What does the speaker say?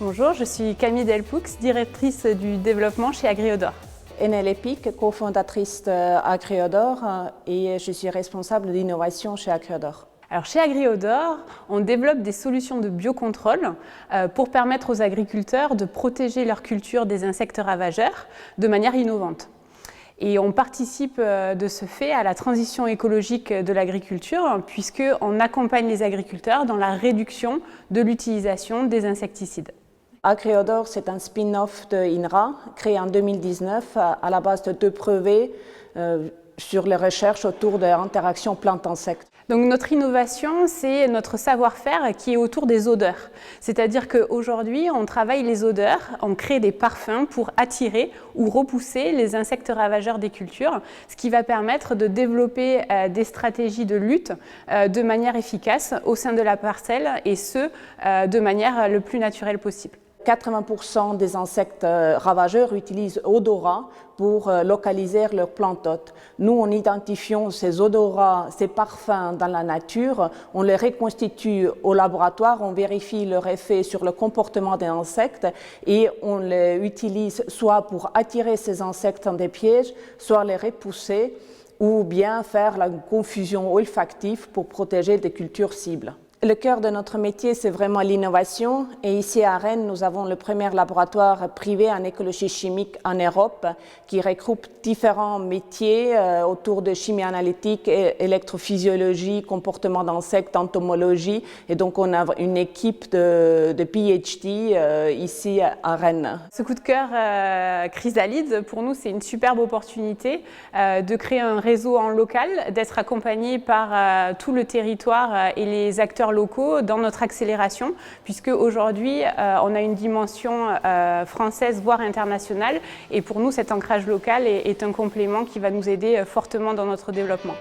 Bonjour, je suis Camille Delpoux, directrice du développement chez Agriodor. Enel Epic, cofondatrice d'Agriodor et je suis responsable d'innovation chez Agriodor. Alors chez Agriodor, on développe des solutions de biocontrôle pour permettre aux agriculteurs de protéger leur culture des insectes ravageurs de manière innovante. Et on participe de ce fait à la transition écologique de l'agriculture puisqu'on accompagne les agriculteurs dans la réduction de l'utilisation des insecticides. Agriodor, c'est un spin-off de INRA, créé en 2019 à la base de 2 brevets sur les recherches autour de l'interaction plante-insecte. Donc notre innovation, c'est notre savoir-faire qui est autour des odeurs. C'est-à-dire qu'aujourd'hui, on travaille les odeurs, on crée des parfums pour attirer ou repousser les insectes ravageurs des cultures, ce qui va permettre de développer des stratégies de lutte de manière efficace au sein de la parcelle et ce, de manière le plus naturelle possible. 80% des insectes ravageurs utilisent odorat pour localiser leurs plantes hôtes. Nous, en identifiant ces odorats, ces parfums dans la nature, on les reconstitue au laboratoire, on vérifie leur effet sur le comportement des insectes et on les utilise soit pour attirer ces insectes dans des pièges, soit les repousser ou bien faire la confusion olfactive pour protéger des cultures cibles. Le cœur de notre métier, c'est vraiment l'innovation. Et ici à Rennes, nous avons le premier laboratoire privé en écologie chimique en Europe qui regroupe différents métiers autour de chimie analytique, électrophysiologie, comportement d'insectes, entomologie. Et donc, on a une équipe de PhD ici à Rennes. Ce coup de cœur Chrysalide, pour nous, c'est une superbe opportunité de créer un réseau en local, d'être accompagné par tout le territoire et les acteurs locaux dans notre accélération, puisque aujourd'hui on a une dimension française voire internationale et pour nous cet ancrage local est un complément qui va nous aider fortement dans notre développement.